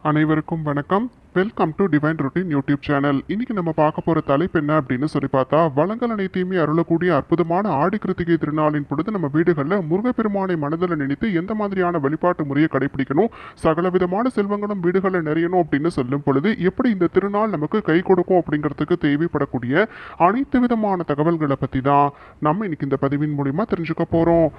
அனைவருக்கும் வணக்கம். Welcome to divine routine YouTube channel. இன்னைக்கு நம்ம பார்க்க போற தலைப்பு என்ன அப்படின்னு சொல்லி பார்த்தா, வளங்கள் அனைத்தையுமே அருளக்கூடிய அற்புதமான ஆடி கிருத்திகை திருநாளின் பொழுது நம்ம வீடுகளில் முருகப்பெருமானை மனதில் நினைத்து எந்த மாதிரியான வழிபாட்டு முறையை கடைபிடிக்கணும், சகலவிதமான செல்வங்களும் வீடுகளில் நிறையணும் அப்படின்னு சொல்லும் பொழுது எப்படி இந்த திருநாள் நமக்கு கை கொடுக்கும் அப்படிங்கிறதுக்கு தேவைப்படக்கூடிய அனைத்து விதமான தகவல்களை பற்றி தான் நம்ம இன்னைக்கு இந்த பதிவின் மூலிமா தெரிஞ்சுக்க போகிறோம்.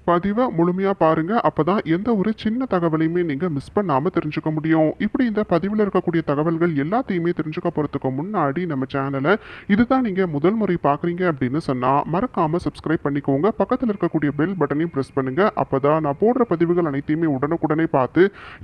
பதிவை முழுமையாக பாருங்கள், அப்போ தான் எந்த ஒரு சின்ன தகவலையுமே நீங்கள் மிஸ் பண்ணாமல் தெரிஞ்சுக்க முடியும். இப்படி இந்த பதிவில் இருக்கக்கூடிய தகவல்கள் எல்லாத்தையுமே தெரிஞ்சுக்க போகிறதுக்கு முன்னாடி நம்ம சேனலை இதுதான் நீங்கள் முதல் முறை பார்க்குறீங்க அப்படின்னு சொன்னால் மறக்காமல் சப்ஸ்கிரைப் பண்ணிக்கோங்க. பக்கத்தில் இருக்கக்கூடிய பெல் பட்டனையும் ப்ரெஸ் பண்ணுங்கள். அப்போ தான் நான் போடுற பதிவுகள் அனைத்தையுமே உடனுக்குடனே பார்த்து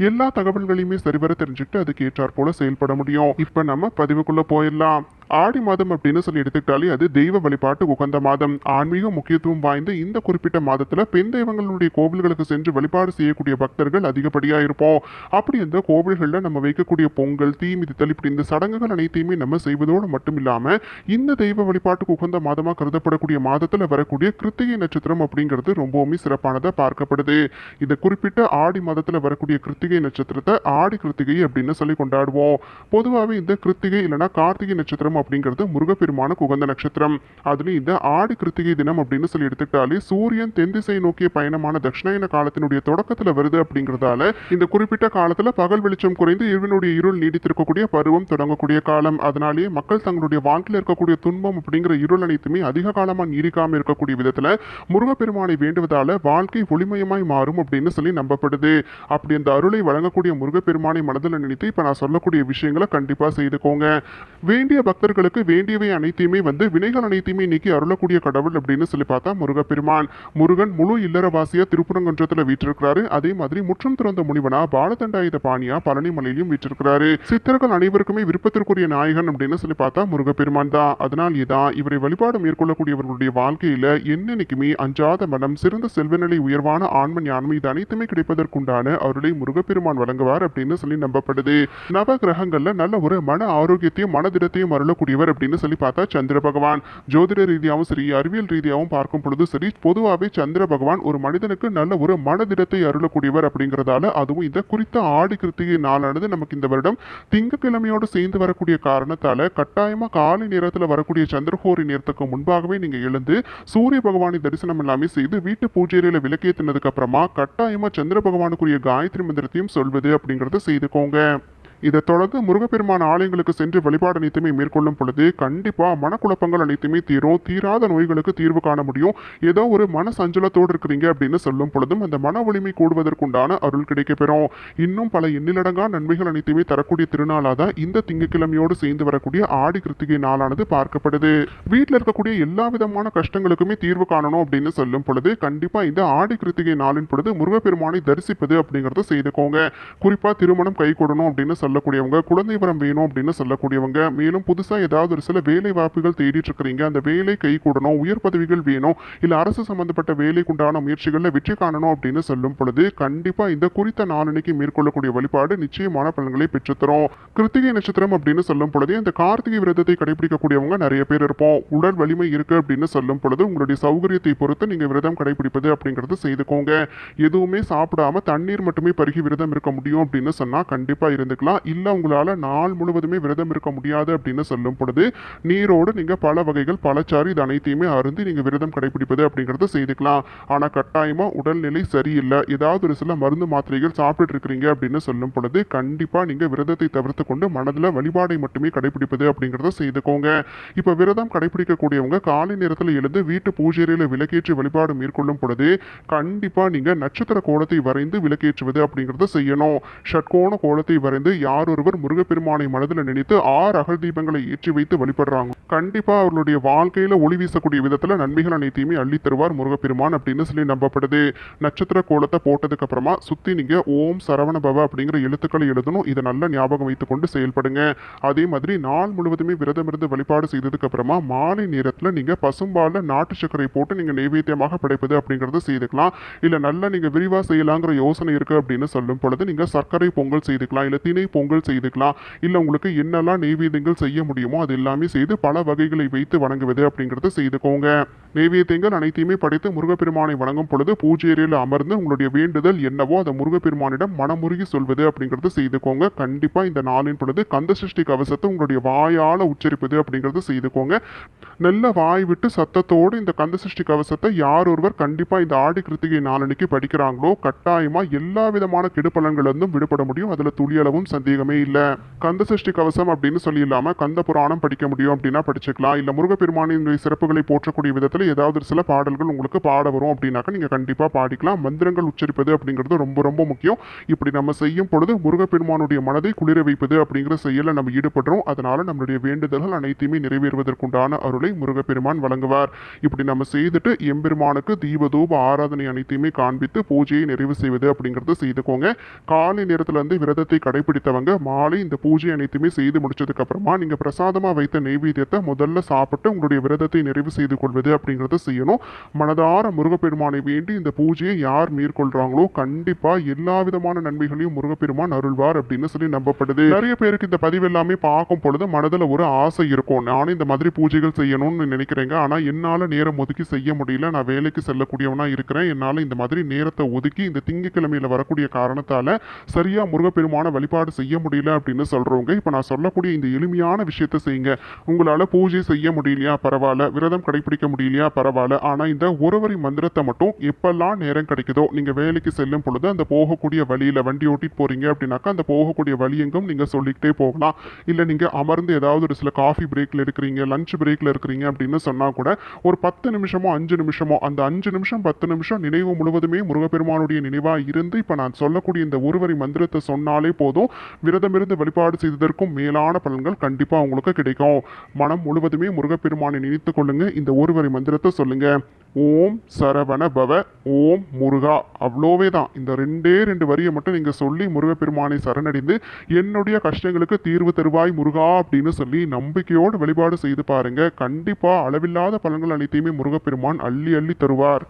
எல்லா தகவல்களையுமே சரிவர தெரிஞ்சுக்கிட்டு அதுக்கு ஏற்றாற் போல செயல்பட முடியும். இப்போ நம்ம பதிவுக்குள்ளே போயிடலாம். ஆடி மாதம் அப்படின்னு சொல்லி எடுத்துக்கிட்டாலே அது தெய்வ வழிபாட்டு உகந்த மாதம். ஆன்மீக முக்கியத்துவம் வாய்ந்த இந்த குறிப்பிட்ட மாதத்துல பெண் தெய்வங்களுடைய கோவில்களுக்கு சென்று வழிபாடு செய்யக்கூடிய பக்தர்கள் அதிகப்படியா இருப்போம். அப்படி இந்த கோவில்களில் நம்ம வைக்கக்கூடிய பொங்கல், தீ மிதித்தல், இப்படி இந்த சடங்குகள் அனைத்தையுமே நம்ம செய்வதோடு மட்டும் இல்லாம இந்த தெய்வ வழிபாட்டுக்கு உகந்த மாதமா கருதப்படக்கூடிய மாதத்துல வரக்கூடிய கிருத்திகை நட்சத்திரம் அப்படிங்கிறது ரொம்பவுமே சிறப்பானதா பார்க்கப்படுது. இந்த குறிப்பிட்ட ஆடி மாதத்துல வரக்கூடிய கிருத்திகை நட்சத்திரத்தை ஆடி கிருத்திகை அப்படின்னு சொல்லி கொண்டாடுவோம். பொதுவாகவே இந்த கிருத்திகை இல்லைன்னா கார்த்திகை நட்சத்திரம் அப்படிங்கிறது முருகப்பெருமானுக்கு உகந்த நட்சத்திரம். அதுலயும் இந்த ஆடி கிருத்திகை தினம் அப்படின்னு சொல்லி எடுத்துக்கிட்டாலே சூரியன் தென் திசை நோக்கிய பயணமான தட்சிணாயன காலத்தினுடைய தொடக்கத்துல வருது அப்படிங்கிறதால இந்த குறிப்பிட்ட காலத்துல பகல் வெளிச்சம் குறைந்து இரவினுடைய இருள் நீடித்திருக்கக்கூடிய பருவம் தொடங்கக்கூடிய காலம். அதனாலேயே மக்கள் தங்களுடைய வாழ்க்கையில் இருக்கக்கூடிய துன்பம் அப்படிங்கிற இருள் அனைத்துமே அதிக காலமா நீடிக்காம இருக்கக்கூடிய விதத்துல முருகப்பெருமானை வேண்டுவதால வாழ்க்கை ஒளிமயமாய் மாறும் அப்படின்னு சொல்லி நம்பப்படுது. அப்படி அந்த அருளை வழங்கக்கூடிய முருகப்பெருமானை மனதில் நினைத்து இப்ப நான் சொல்லக்கூடிய விஷயங்களை கண்டிப்பா செய்துக்கோங்க. வேண்டிய பக்தர்களுக்கு வேண்டியவை அனைத்தையுமே வினைகள் அனைத்தையுமே நீக்கி அருளக்கூடிய கடவுள் அப்படின்னு சொல்லி பார்த்தா முருகப்பெருமான். முருகன் முழு இல்லறவாசியா திருப்புறங்குன்றத்துல வீற்றிருக்கிறாரு. அதே மாதிரி முற்றும் திறந்த முனிவனா பாலதண்டாயுத பாணியா பழனி மலையிலும் வீற்றிருக்கிறாரு. சித்தர்கள் அனைவருக்குமே விருப்பத்திற்குரிய நாயகன் அப்படின்னு சொல்லி பார்த்தா முருகப்பெருமான் தான். அதனால் இதான் இவரை வழிபாடு மேற்கொள்ளக்கூடியவர்களுடைய வாழ்க்கையில என்னைக்குமே அஞ்சாத மனம், சிறந்த செல்வநிலை, உயர்வான ஆன்ம ஞானம் இது அனைத்துமே கிடைப்பதற்குண்டான அருளை முருகப்பெருமான் வழங்குவார் அப்படின்னு சொல்லி நம்பப்படுது. நவ கிரகங்கள்ல நல்ல ஒரு மன ஆரோக்கியத்தையும் மனதிடத்தையும் அருளக்கூடியவர் அப்படின்னு சொல்லி பார்த்தா சந்திர பகவான். ஜோதிட ரீதியாகவும் சரி, அறிவியல் ரீதியாகவும் பார்க்கும் பொழுது சரி, பொதுவாகவே சந்திர பகவான் ஒரு மனிதனுக்கு நல்ல ஒரு மனதிடத்தை அருளக்கூடியவர் அப்படிங்கிறதால அதுவும் இந்த குறித்த ஆடி கிருத்திகை நாளானது நமக்கு இந்த வருடம் திங்கட்கிழமையோடு சேர்ந்து வரக்கூடிய காரணத்தால கட்டாயமா காலை நேரத்தில் வரக்கூடிய சந்திரஹோரி நேரத்துக்கு முன்பாகவே நீங்க எழுந்து சூரிய பகவானை தரிசனம் எல்லாமே செய்து வீட்டு பூஜையில விளக்கேற்றினதுக்கு அப்புறமா கட்டாயமா சந்திர பகவானுக்குரிய காயத்ரி மந்திரத்தையும் சொல்வது அப்படிங்கறத செய்துக்கோங்க. இதை தொடர்ந்து முருகப்பெருமான ஆலயங்களுக்கு சென்று வழிபாடு அனைத்துமே மேற்கொள்ளும் பொழுது கண்டிப்பா மனக்குழப்பங்கள் அனைத்துமே தீரும். தீராத நோய்களுக்கு தீர்வு காண முடியும். ஏதோ ஒரு மன சஞ்சலத்தோடு இருக்கிறீங்க அப்படின்னு சொல்லும் பொழுதும் அந்த மன வலிமை கூடுவதற்குண்டான அருள் கிடைக்கப்பெறும். இன்னும் பல எண்ணிலடங்கா நன்மைகள் அனைத்துமே தரக்கூடிய திருநாளாக தான் இந்த திங்கட்கிழமையோடு சேர்ந்து வரக்கூடிய ஆடி கிருத்திகை நாளானது பார்க்கப்படுது. வீட்டில் இருக்கக்கூடிய எல்லா விதமான கஷ்டங்களுக்குமே தீர்வு காணணும் அப்படின்னு சொல்லும் பொழுது கண்டிப்பா இந்த ஆடி கிருத்திகை நாளின் பொழுது முருகப்பெருமானை தரிசிப்பது அப்படிங்கறத செய்துக்கோங்க. குறிப்பா திருமணம் கை கூடணும் அப்படின்னு சொல்லக்கூடியவங்க, குழந்தை வரம் வேணும் அப்படின்னு சொல்லக்கூடியவங்க, மேலும் புதுசா ஏதாவது ஒரு சில வேலை வாய்ப்புகள் தேடிட்டு இருக்கிறீங்க, அந்த வேலை கை கூடணும், உயர் பதவிகள் வேணும், இல்ல அரசு சம்பந்தப்பட்ட வேலைக்குண்டான முயற்சிகள்ல வெற்றி காணணும் அப்படின்னு சொல்லும் பொழுது கண்டிப்பா இந்த குறித்த நாளன்னைக்கு மேற்கொள்ளக்கூடிய வழிபாடு நிச்சயமான பலன்களை பெற்றுத்தரும். கிருத்திகை நட்சத்திரம் அப்படின்னு சொல்லும் பொழுது இந்த கார்த்திகை விரதத்தை கடைபிடிக்கக்கூடியவங்க நிறைய பேர் இருப்போம். உடல் வலிமை இருக்கு அப்படின்னு சொல்லும் பொழுது உங்களுடைய சௌகரியத்தை பொறுத்து நீங்க விரதம் கடைபிடிப்பது அப்படிங்கறது செய்துக்கோங்க. எதுவுமே சாப்பிடாம தண்ணீர் மட்டுமே பருகி விரதம் இருக்க முடியும் அப்படின்னு சொன்னா கண்டிப்பா இருந்துக்கலாம். இல்ல உங்களால நாள் முழுவதுமே விரதம் இருக்க முடியாது அப்படின்னு சொல்லும் பொழுது நீரோடு நீங்க பல வகைகள் பழச்சாறு இது அனைத்தையுமே அருந்தி நீங்க விரதம் கடைபிடிப்பது அப்படிங்கறத செய்துக்கலாம். ஆனா கட்டாயமா உடல்நிலை சரியில்லை, ஏதாவது ஒரு சில மருந்து மாத்திரைகள் சாப்பிட்டு இருக்கிறீங்க அப்படின்னு சொல்லும் பொழுது கண்டிப்பா நீங்க விரதத்தை தவிர்த்து கொண்டு மனதுல வழிபாடை மட்டுமே கடைபிடிப்பது அப்படிங்கறத செய்துக்கோங்க. இப்ப விரதம் கடைபிடிக்கக்கூடியவங்க காலை நேரத்தில் எழுந்து வீட்டு பூஜையில விளக்கேற்றி வழிபாடு மேற்கொள்ளும் பொழுது கண்டிப்பா நீங்க நட்சத்திர கோலத்தை வரைந்து விளக்கேற்றுவது அப்படிங்கறத செய்யணும். ஷட்கோண கோலத்தை வரைந்து யார் ஒருவர் முருகப்பெருமானை மனதில் நினைத்து 6 அகல் தீபங்களை ஏற்றி வைத்து வழிபடுறாங்க கண்டிப்பா அவர்களுடைய வாழ்க்கையில ஒளி வீசக்கூடிய விதத்துல நன்மைகள் அனைத்தையுமே அள்ளி தருவார் முருகப்பெருமான் அப்படின்னு சொல்லி நம்பப்படுது. நட்சத்திர கோலத்தை போட்டதுக்கு அப்புறமா சுத்தி நீங்க ஓம் சரவண பவ அப்படிங்கிற எழுத்துக்களை எழுதணும். இதை நல்ல ஞாபகம் வைத்துக் கொண்டு செயல்படுங்க. அதே மாதிரி நாள் முழுவதுமே விரதம் இருந்து வழிபாடு செய்ததுக்கு அப்புறமா மாலை நேரத்துல நீங்க பசும்பால நாட்டு சர்க்கரை போட்டு நீங்க நைவேத்தியமாக படைப்பது அப்படிங்கறத செய்துக்கலாம். இல்ல நல்ல நீங்க விரிவா செய்யலாங்கிற யோசனை இருக்கு அப்படின்னு சொல்லும் பொழுது நீங்க சர்க்கரை பொங்கல் செய்துக்கலாம், இல்ல திணை பொங்கல் செய்துக்கலாம். இல்ல உங்களுக்கு என்னெல்லாம் நெய்வேத்தியங்கள் செய்ய முடியுமோ அது எல்லாமே செய்து பல வகைகளை வைத்து வணங்குவது அப்படிங்கிறத செய்துக்கோங்க. நெய்வேத்தியங்கள் அனைத்தையுமே படைத்து முருகப்பெருமானை வணங்கும் பொழுது பூஜை அறையில் அமர்ந்து உங்களுடைய வேண்டுதல் என்னவோ அதை முருகப்பெருமானிடம் மனமுருகி சொல்வது அப்படிங்கிறது செய்துக்கோங்க. கண்டிப்பா இந்த நாளின் பொழுது கந்தசஷ்டி கவசத்தை உங்களுடைய வாயால உச்சரிப்பது அப்படிங்கிறது செய்துக்கோங்க. நல்ல வாய் விட்டு சத்தத்தோடு இந்த கந்தசஷ்டி கவசத்தை யார் ஒருவர் கண்டிப்பா இந்த ஆடி கிருத்திகை நாளன்னைக்கு படிக்கிறாங்களோ கட்டாயமா எல்லா விதமான கெடுபலன்களிலிருந்தும் விடுபட முடியும். அதுல துளியளவும் சந்தேகமே இல்ல. கந்தசஷ்டி கவசம் அப்படின்னு சொல்லி இல்லாம கந்த புராணம் படிக்க முடியும் அப்படின்னா படிச்சுக்கலாம். இல்ல முருகப்பெருமானின் சிறப்புகளை போற்றக்கூடிய விதத்துல ஏதாவது சில பாடல்கள் உங்களுக்கு பாட வரும் அப்படின்னாக்க நீங்க கண்டிப்பா பாடிக்கலாம். மந்திரங்கள் உச்சரிப்பது அப்படிங்கிறது ரொம்ப ரொம்ப முக்கியம். இப்படி நம்ம செய்யும் பொழுது முருகப்பெருமானுடைய மனதை குளிர வைப்பது அப்படிங்கிற செயல நம்ம ஈடுபடுறோம். அதனால நம்மளுடைய வேண்டுதல்கள் அனைத்தையுமே நிறைவேறுவதற்குண்டான அருளை முருகப்பெருமான் வழங்குவார். இப்படி நம்ம செய்துட்டு எம்பெருமானுக்கு தீபதூப ஆராதனை அனைத்தையுமே காண்பித்து பூஜையை நிறைவு செய்வது அப்படிங்கிறது செய்துக்கோங்க. காலை நேரத்துல இருந்து விரதத்தை கடைபிடித்தவங்க மாலை இந்த பூஜை அனைத்துமே செய்து முடிச்சதுக்கு அப்புறமா நீங்க பிரசாதமா வைத்த நெய்வேத்தியத்தை முதல்ல சாப்பிட்டு உங்களுடைய விரதத்தை நிறைவு செய்து கொள்வது அப்படிங்கிறத செய்யணும். மனதார முருகப்பெருமானை வேண்டி இந்த பூஜையை யார் மேற்கொள்றாங்களோ கண்டிப்பா எல்லா விதமான நன்மைகளையும் முருகப்பெருமான் அருள்வார் அப்படின்னு சொல்லி நம்பப்படுது. நிறைய பேருக்கு இந்த பதிவு எல்லாமே பார்க்கும் பொழுது மனதுல ஒரு ஆசை இருக்கும். நானும் இந்த மாதிரி பூஜைகள் செய்யணும்னு நினைக்கிறேங்க. ஆனா என்னால நேரம் ஒதுக்கி செய்ய முடியல. நான் வேலைக்கு செல்லக்கூடியவனா இருக்கிறேன். என்னால இந்த மாதிரி நேரத்தை ஒதுக்கி இந்த திங்கட்கிழமையில வரக்கூடிய காரணத்தால சரியா முருகப்பெருமான வழிபாடு செய்ய முடியல அப்படின்னு சொல்றவங்க இப்ப நான் சொல்லக்கூடிய இந்த எளிமையான விஷயத்தை செய்யுங்க. உங்களால பூஜை செய்ய முடியலையா பரவாயில்ல, விரதம் கடைபிடிக்க முடியலையா பரவாயில்ல, ஆனா இந்த ஒருவரி மந்திரத்தை மட்டும் எப்பெல்லாம் நேரம் கிடைக்குதோ நீங்க வேலைக்கு செல்லும் பொழுது அந்த போகக்கூடிய வழியில வண்டி ஓட்டிட்டு போறீங்க அப்படின்னாக்கா அந்த போகக்கூடிய வழி எங்கும் நீங்க சொல்லிக்கிட்டே போகலாம். இல்ல நீங்க அமர்ந்து ஏதாவது ஒரு சில காஃபி பிரேக்ல இருக்கிறீங்க, லஞ்ச் பிரேக்ல இருக்கிறீங்க அப்படின்னு சொன்னா கூட ஒரு 10 நிமிஷமோ 5 நிமிஷமோ அந்த 5 நிமிஷம் 10 நிமிஷம் நினைவு முழுவதுமே முருகப்பெருமானுடைய நினைவா இருந்து இப்ப நான் சொல்லக்கூடிய இந்த ஒருவரி மந்திரத்தை சொன்னாலே போதும். விரதமிருந்து வழிபாடு செய்ததற்கும் மேலான பலன்கள் கண்டிப்பா உங்களுக்கு கிடைக்கும். மனம் முழுவதுமே முருகப்பெருமானை நினைத்துக் கொள்ளுங்க. இந்த ஒருவரி மந்திரத்தை சொல்லுங்க. ஓம் சரவண பவ, ஓம் முருகா. அவ்வளோவே தான். இந்த ரெண்டு வரியை மட்டும் நீங்க சொல்லி முருகப்பெருமானை சரணடைந்து என்னுடைய கஷ்டங்களுக்கு தீர்வு தருவாய் முருகா அப்படின்னு சொல்லி நம்பிக்கையோடு வழிபாடு செய்து பாருங்க. கண்டிப்பா அளவில்லாத பலன்கள் அனைத்தையுமே முருகப்பெருமான் அள்ளி அள்ளி தருவார்.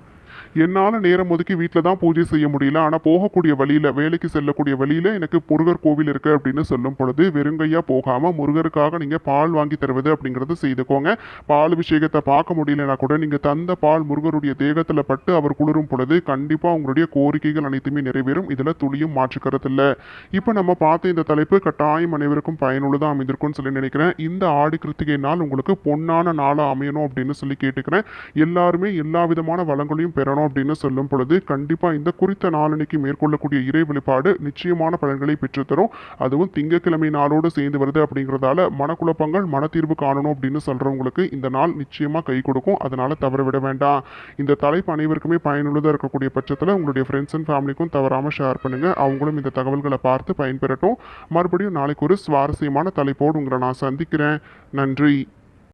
என்னால் நேரம் ஒதுக்கி வீட்டில் தான் பூஜை செய்ய முடியல, ஆனால் போகக்கூடிய வழியில் வேலைக்கு செல்லக்கூடிய வழியில் எனக்கு முருகர் கோவில் இருக்குது அப்படின்னு சொல்லும் பொழுது வெறுங்கையாக போகாமல் முருகருக்காக நீங்கள் பால் வாங்கி தருவது அப்படிங்கிறது செய்துக்கோங்க. பால் அபிஷேகத்தை பார்க்க முடியலனா கூட நீங்கள் தந்த பால் முருகருடைய தேகத்தில் பட்டு அவர் குளிரும் பொழுது கண்டிப்பாக உங்களுடைய கோரிக்கைகள் அனைத்துமே நிறைவேறும். இதில் துளியும் மாற்றுக்கிறது இல்லை. இப்போ நம்ம பார்த்த இந்த தலைப்பு கட்டாயம் அனைவருக்கும் பயனுள்ளதாக அமைந்திருக்கும்னு சொல்லி நினைக்கிறேன். இந்த ஆடி கிருத்திகை நாள் உங்களுக்கு பொன்னான நாளாக அமையணும் அப்படின்னு சொல்லி கேட்டுக்கிறேன். எல்லாருமே எல்லா விதமான வளங்களையும் பெறணும் அப்படின்னு சொல்லும் பொழுது கண்டிப்பா இந்த குறித்த நாளன்னைக்கு மேற்கொள்ளக்கூடிய இறை வழிபாடு நிச்சயமான பலன்களை பெற்றுத்தரும். அதுவும் திங்கட்கிழமை நாளோடு சேர்ந்து வருது அப்படிங்கிறதால மனக்குழப்பங்கள் மன தீர்வு காணணும் அப்படின்னு சொல்றவங்களுக்கு இந்த நாள் நிச்சயமா கை கொடுக்கும். அதனால தவற விட வேண்டாம். இந்த தலைப்பு அனைவருக்குமே பயனுள்ளதாக இருக்கக்கூடிய பட்சத்தில் உங்களுடைய ஃப்ரெண்ட்ஸ் அண்ட் ஃபேமிலிக்கும் தவறாம ஷேர் பண்ணுங்க. அவங்களும் இந்த தகவல்களை பார்த்து பயன்பெறட்டும். மறுபடியும் நாளைக்கு ஒரு சுவாரஸ்யமான தலைப்போடு உங்களை நான் சந்திக்கிறேன். நன்றி.